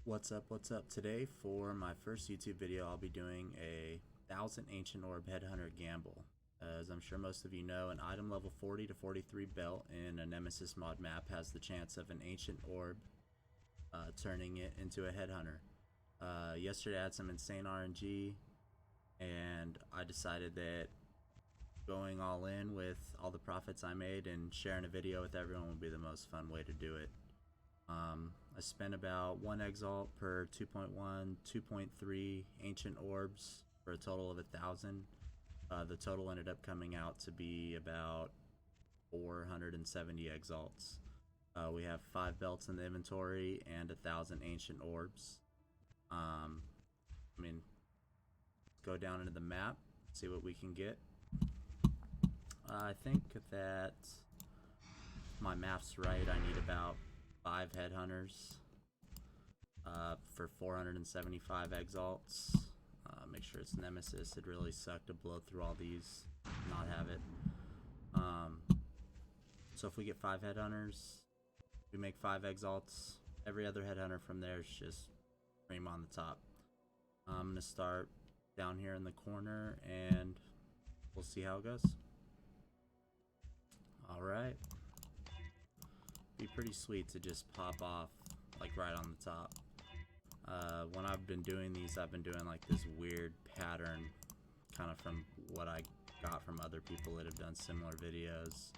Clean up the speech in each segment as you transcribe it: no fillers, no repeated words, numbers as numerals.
What's up, what's up? Today for my first YouTube video I'll be doing a 1000 Ancient Orb Headhunter gamble. As I'm sure most of you know, an item level 40 to 43 belt in a Nemesis Mod map has the chance of an Ancient Orb turning it into a Headhunter. Yesterday I had some insane RNG and I decided that going all in with all the profits I made and sharing a video with everyone would be the most fun way to do it. I spent about 1 Exile per 2.1, 2.3 Ancient Orbs for a total of 1,000. The total ended up coming out to be about 470 Exalts. We have 5 belts in the inventory and 1,000 Ancient Orbs. Go down into the map, see what we can get. I think that my math's right. I need about 5 Headhunters for 475 Exalts. Make sure it's Nemesis. It'd really suck to blow through all these, not have it. So if we get 5 Headhunters, we make 5 Exalts. Every other Headhunter from there is just cream on the top. I'm going to start down here in the corner and we'll see how it goes. Alright. Be pretty sweet to just pop off like right on the top. When I've been doing these, I've been doing like this weird pattern kind of from what I got from other people that have done similar videos.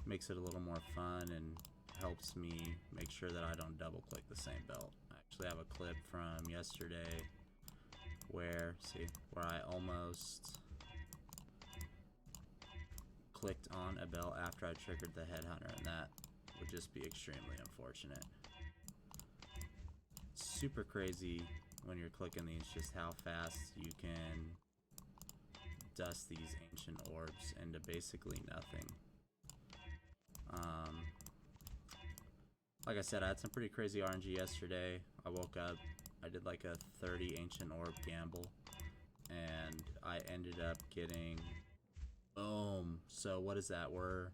Makes it a little more fun and helps me make sure that I don't double click the same belt. I actually have a clip from yesterday where I almost clicked on a belt after I triggered the Headhunter, and that would just be extremely unfortunate. Super crazy when you're clicking these, just how fast you can dust these Ancient Orbs into basically nothing. Like I said, I had some pretty crazy RNG yesterday. I woke up, I did like a 30 Ancient Orb gamble, and I ended up getting, boom. So what is that? We're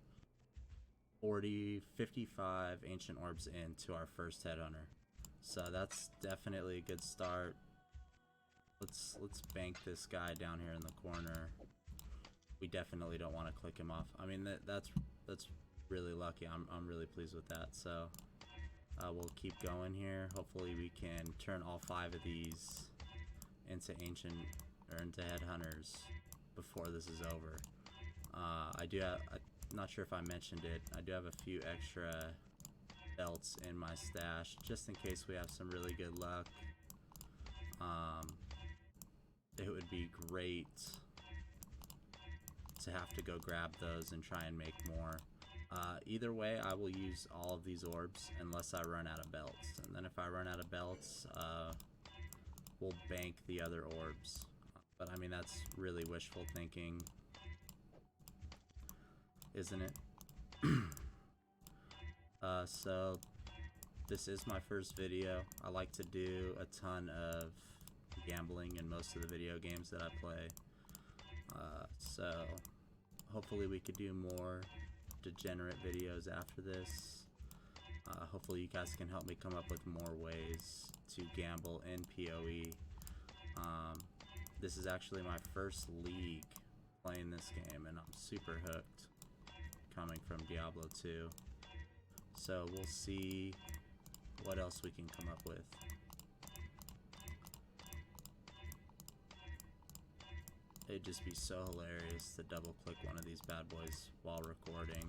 55 Ancient Orbs into our first Headhunter. So that's definitely a good start. Let's bank this guy down here in the corner. We definitely don't want to click him off. I mean, that's really lucky. I'm really pleased with that. So we'll keep going here. Hopefully we can turn all 5 of these into into Headhunters before this is over. I'm not sure if I mentioned it, I do have a few extra belts in my stash just in case we have some really good luck. It would be great to have to go grab those and try and make more. Either way, I will use all of these orbs unless I run out of belts, and then if I run out of belts, we'll bank the other orbs. But I mean, that's really wishful thinking, isn't it? So this is my first video. I like to do a ton of gambling in most of the video games that I play. So hopefully we could do more degenerate videos after this. Hopefully you guys can help me come up with more ways to gamble in PoE. This is actually my first league playing this game, and I'm super hooked, coming from Diablo 2. So we'll see what else we can come up with. It'd just be so hilarious to double click one of these bad boys while recording.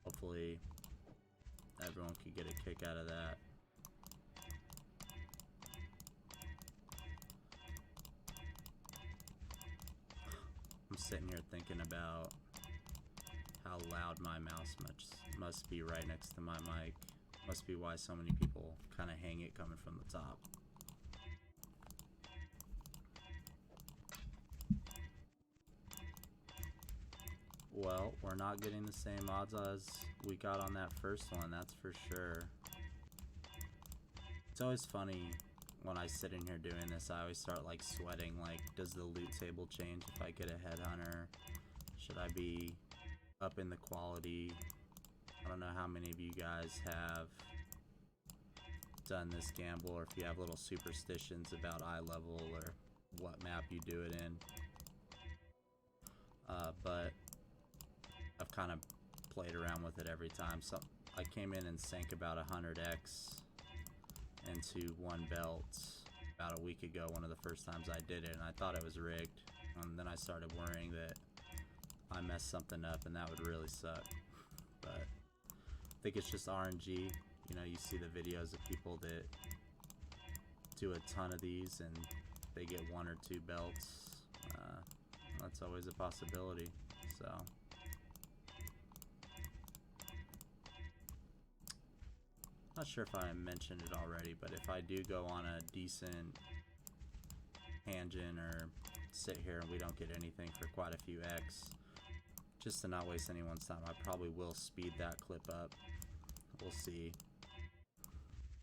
Hopefully everyone could get a kick out of that. I'm sitting here thinking about how loud my mouse must be right next to my mic. Must be why so many people kind of hang it coming from the top. Well, we're not getting the same odds as we got on that first one, that's for sure. It's always funny when I sit in here doing this. I always start like sweating, like, does the loot table change if I get a Headhunter? Should I be up in the quality? I don't know how many of you guys have done this gamble, or if you have little superstitions about eye level or what map you do it in. But I've kind of played around with it every time. So I came in and sank about 100x into one belt about a week ago, one of the first times I did it, and I thought it was rigged. And then I started worrying that I messed something up and that would really suck. But I think it's just RNG. You know, you see the videos of people that do a ton of these and they get 1 or 2 belts. That's always a possibility. So not sure if I mentioned it already, but if I do go on a decent tangent or sit here and we don't get anything for quite a few X, just to not waste anyone's time, I probably will speed that clip up. We'll see.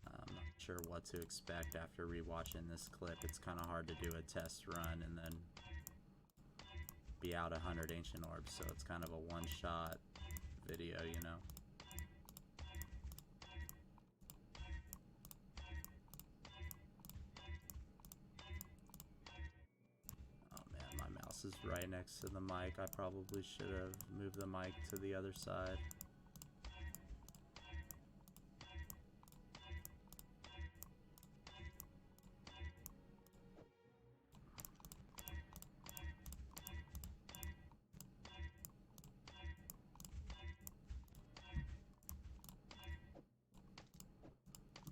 I'm not sure what to expect after rewatching this clip. It's kind of hard to do a test run and then be out 100 Ancient Orbs, so it's kind of a one-shot video, you know. Oh man, my mouse is right next to the mic. I probably should have moved the mic to the other side.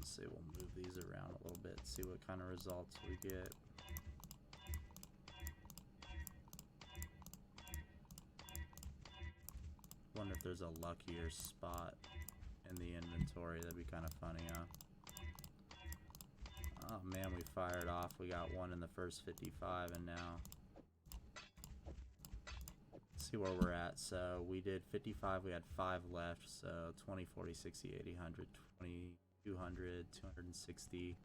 See, we'll move these around a little bit, see what kind of results we get. Wonder if there's a luckier spot in the inventory. That'd be kind of funny, huh? Oh man, we fired off. We got one in the first 55, and now let's see where we're at. So we did 55, we had 5 left, so 20, 40, 60, 80, 100, 20, 200, 260,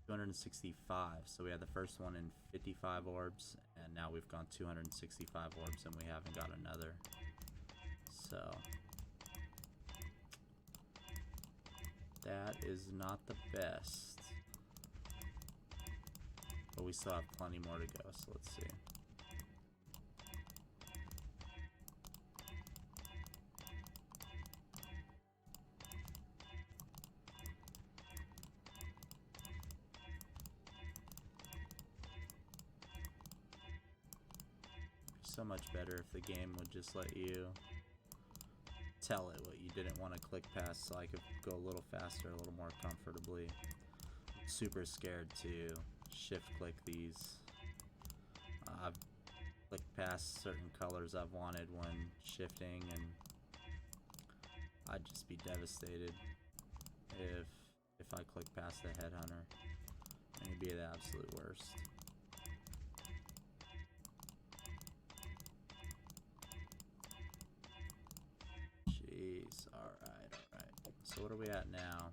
265. So we had the first one in 55 orbs, and now we've gone 265 orbs, and we haven't got another. So that is not the best, but we still have plenty more to go, so let's see. So much better if the game would just let you tell it what you didn't want to click past, so I could go a little faster, a little more comfortably. I'm super scared to shift click these. I've clicked past certain colors I've wanted when shifting, and I'd just be devastated if I click past the Headhunter. And it'd be the absolute worst. Jeez, alright. So what are we at now?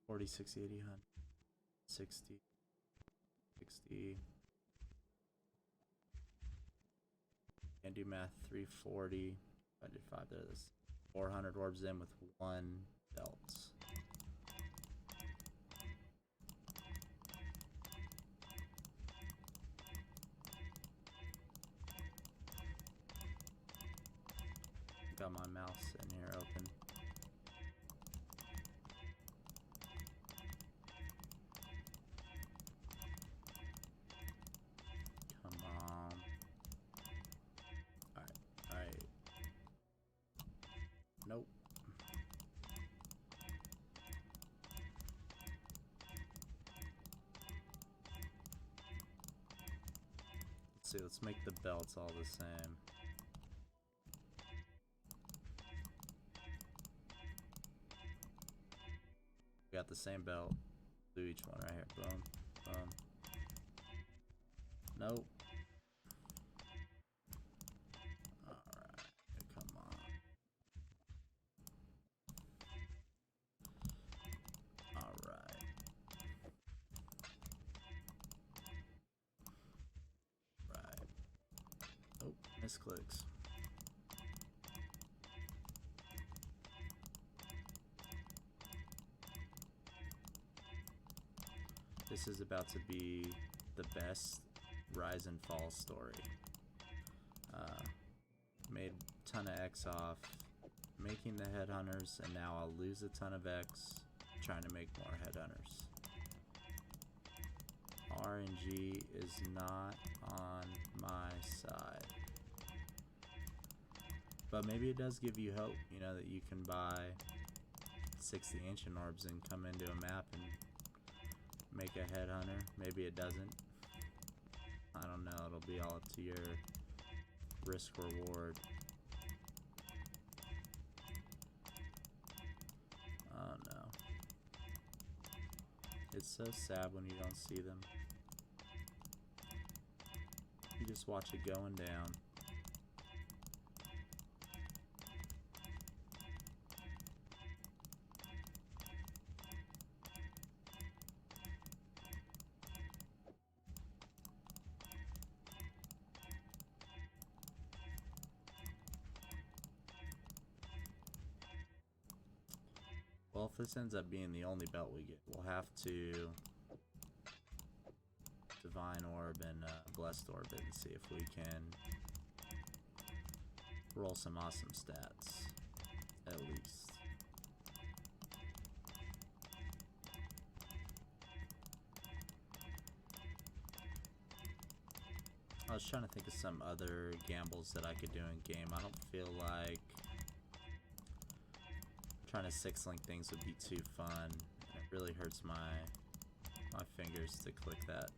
40, 60, 80, 100, 60, 60. Can't do math. 340. I did 5 there. This 400 orbs in with 1 belt. Got my mouse in here open. Come on. Alright. Nope. Let's see, let's make the belts all the same. We got the same belt. Do each one right here. Boom. Boom. Nope. Alright. Come on. Alright. Right. Oh, misclicks. This is about to be the best rise and fall story. Made a ton of X off making the Headhunters, and now I'll lose a ton of X trying to make more Headhunters. RNG is not on my side. But maybe it does give you hope, you know, that you can buy 60 Ancient Orbs and come into a map and make a Headhunter. Maybe it doesn't. I don't know, it'll be all up to your risk reward. Oh no. It's so sad when you don't see them. You just watch it going down. Well, if this ends up being the only belt we get, we'll have to Divine Orb and Blessed Orb it and see if we can roll some awesome stats, at least. I was trying to think of some other gambles that I could do in game. I don't feel like trying to 6-link things would be too fun. It really hurts my fingers to click that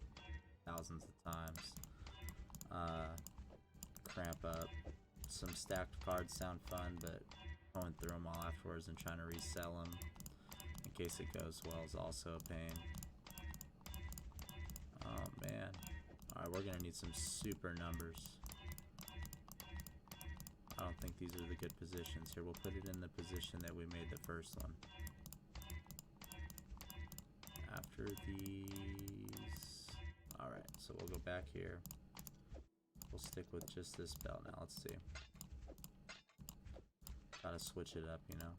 thousands of times. Cramp up. Some stacked cards sound fun, but going through them all afterwards and trying to resell them in case it goes well is also a pain. Oh man. Alright, we're gonna need some super numbers. I don't think these are the good positions here. We'll put it in the position that we made the first one. After these... Alright, so we'll go back here. We'll stick with just this belt now. Let's see. Gotta switch it up, you know.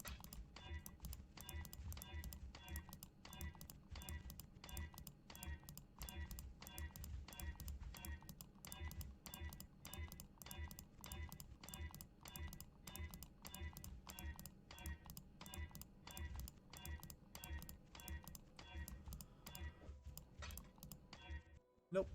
Nope.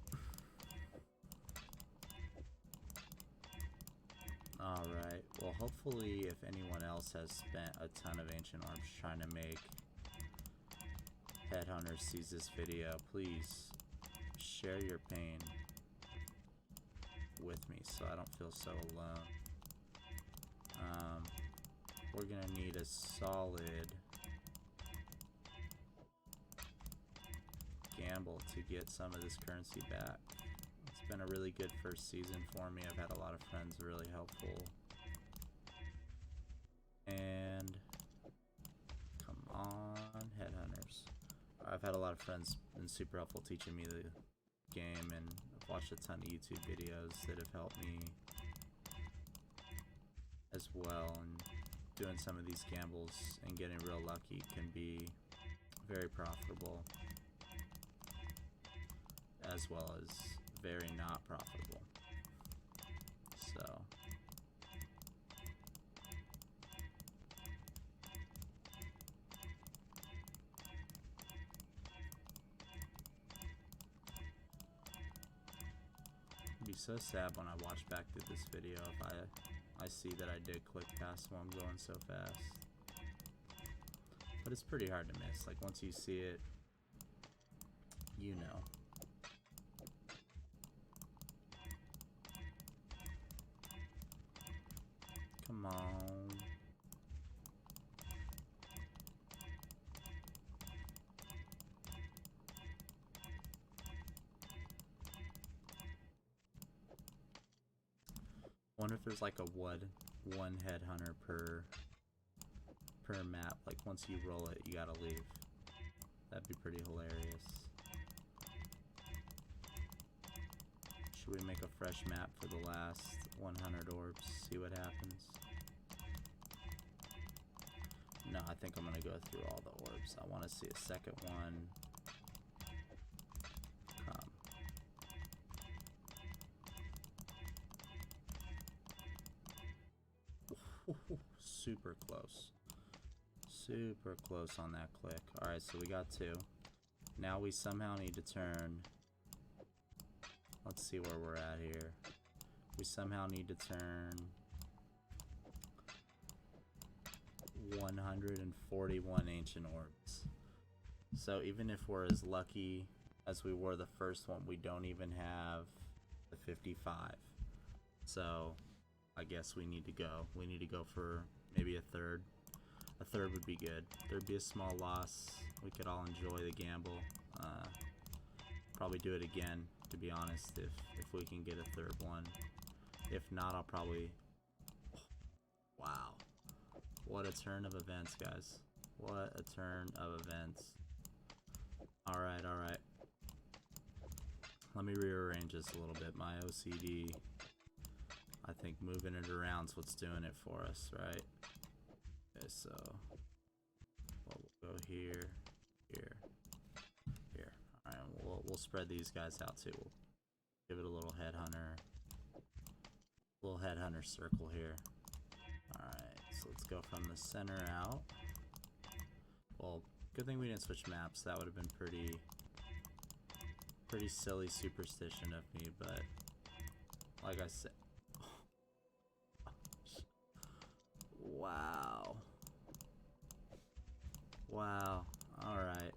Alright, well hopefully if anyone else has spent a ton of Ancient Orbs trying to make Headhunter sees this video, please share your pain with me so I don't feel so alone. We're gonna need a solid gamble to get some of this currency back. It's been a really good first season for me. I've had a lot of friends really helpful. And come on, Headhunters. I've had a lot of friends been super helpful teaching me the game, and I've watched a ton of YouTube videos that have helped me as well, and doing some of these gambles and getting real lucky can be very profitable, as well as very not profitable. So it'd be so sad when I watch back through this video if I see that I did click past while I'm going so fast. But it's pretty hard to miss. Like once you see it, you know. Come on. Wonder if there's like a one Headhunter per map. Like once you roll it, you gotta leave. That'd be pretty hilarious. Should we make a fresh map for the last 100 orbs? See what happens. No, I think I'm gonna go through all the orbs. I want to see a second one Super close. Super close on that click. Alright, so we got 2. Now we somehow need to turn... Let's see where we're at here. We somehow need to turn 141 Ancient Orbs. So even if we're as lucky as we were the first one, we don't even have the 55. So I guess we need to go. We need to go for maybe a third. A third would be good. There'd be a small loss. We could all enjoy the gamble. Probably do it again, to be honest, if we can get a third one. If not, I'll probably... Wow. What a turn of events, guys. What a turn of events. Alright, alright. Let me rearrange this a little bit. My OCD, I think moving it around is what's doing it for us, right? Okay, so we'll go here, here, here. Alright, we'll spread these guys out too. We'll give it a little headhunter circle here. Alright, so let's go from the center out. Well, good thing we didn't switch maps. That would have been pretty silly superstition of me, but like I said, wow. Wow. Alright.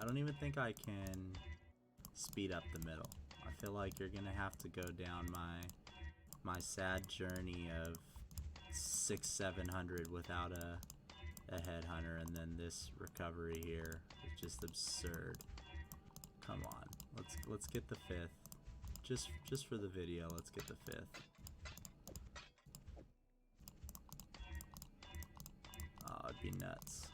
I don't even think I can speed up the middle. I feel like you're gonna have to go down my sad journey of 600-700 without a headhunter, and then this recovery here is just absurd. Come on, let's get the 5th. Just for the video, let's get the 5th. Oh, it'd be nuts.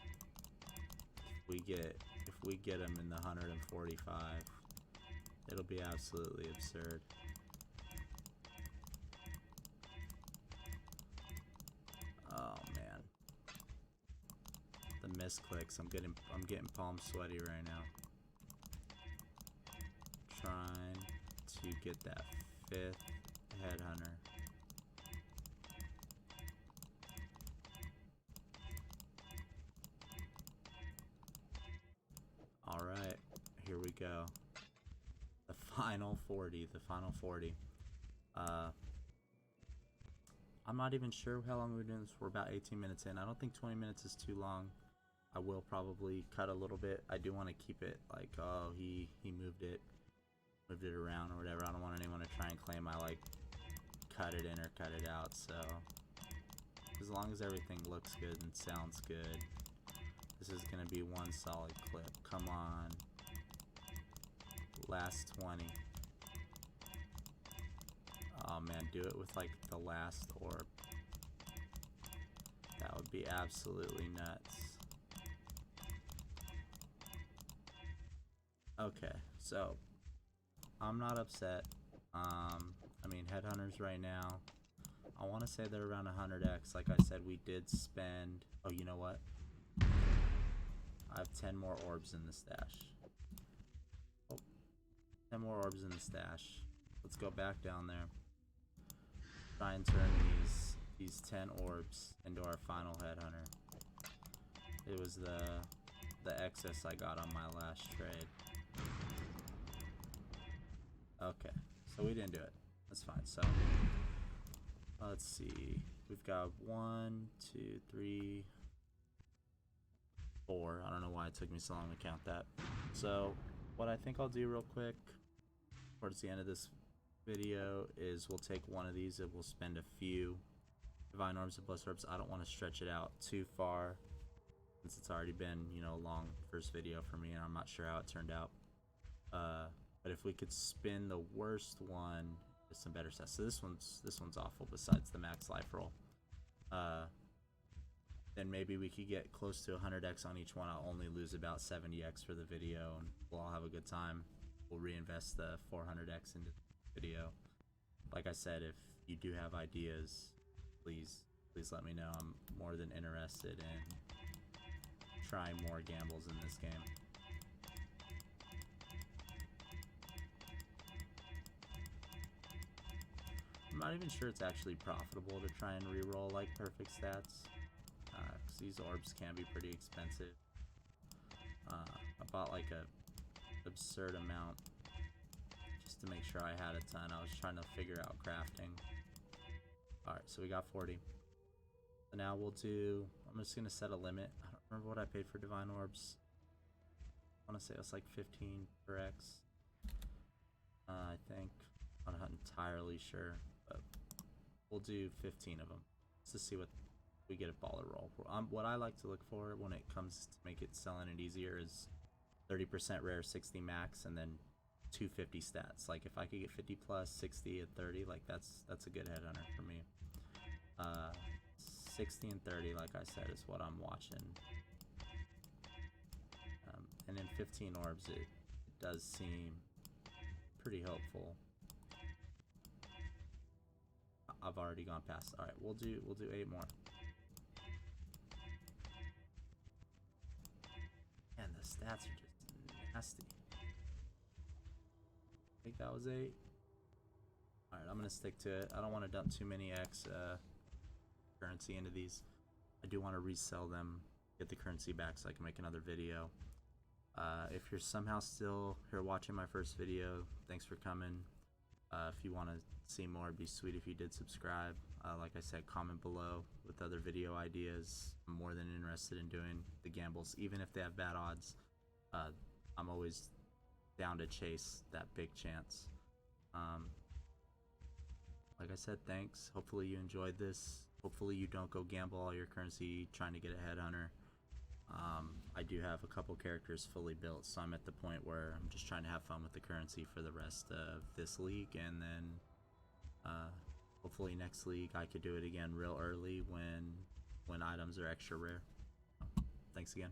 If we get them in the 145, it'll be absolutely absurd. Oh man, the misclicks. I'm getting palm sweaty right now. Trying to get that 5th headhunter. Alright, here we go. The final 40, the final 40. I'm not even sure how long we're doing this. We're about 18 minutes in. I don't think 20 minutes is too long. I will probably cut a little bit. I do want to keep it like, oh, he moved it around or whatever. I don't want anyone to try and claim I like cut it in or cut it out. So as long as everything looks good and sounds good, this is gonna be one solid clip. Come on, last 20. Oh man, do it with like the last orb. That would be absolutely nuts. Okay, so I'm not upset. I mean, headhunters right now, I want to say they're around 100x. Like I said, we did spend... Oh, you know what? I have 10 more orbs in the stash. Oh, 10 more orbs in the stash. Let's go back down there. Try and turn these 10 orbs into our final headhunter. It was the excess I got on my last trade. Okay, so we didn't do it. That's fine. So let's see. We've got 1, 2, 3, 4. I don't know why it took me so long to count that. So what I think I'll do real quick towards the end of this video is we'll take one of these and we'll spend a few Divine Orbs and Blessed Orbs. I don't want to stretch it out too far since it's already been, you know, a long first video for me and I'm not sure how it turned out. But if we could spin the worst one with some better stats. So this one's awful besides the max life roll. Then maybe we could get close to 100x on each one. I'll only lose about 70x for the video and we'll all have a good time. We'll reinvest the 400x into the video. Like I said, if you do have ideas, please let me know. I'm more than interested in trying more gambles in this game. not even sure it's actually profitable to try and reroll like perfect stats, because these orbs can be pretty expensive. I bought like a absurd amount just to make sure I had a ton. I was trying to figure out crafting. Alright, so we got 40. So now we'll do, I'm just going to set a limit. I don't remember what I paid for Divine Orbs. I want to say it was like 15 per X. I think. I'm not entirely sure, but we'll do 15 of them just to see what we get a baller roll. What I like to look for when it comes to make it selling it easier is 30% rare, 60 max, and then 250 stats. Like if I could get 50 plus, 60 at 30, like that's a good headhunter for me. 60 and 30, like I said, is what I'm watching. And then 15 orbs, it does seem pretty hopeful. I've already gone past. All right, we'll do 8 more. And the stats are just nasty. I think that was 8. All right, I'm gonna stick to it. I don't want to dump too many X currency into these. I do want to resell them, get the currency back so I can make another video. If you're somehow still here watching my first video, thanks for coming. If you want to see more, it'd be sweet if you did subscribe. Like I said, comment below with other video ideas. I'm more than interested in doing the gambles, even if they have bad odds. I'm always down to chase that big chance. Like I said, thanks. Hopefully you enjoyed this. Hopefully you don't go gamble all your currency trying to get a headhunter. I do have a couple characters fully built, so I'm at the point where I'm just trying to have fun with the currency for the rest of this league, and then hopefully next league I could do it again real early when items are extra rare. Thanks again.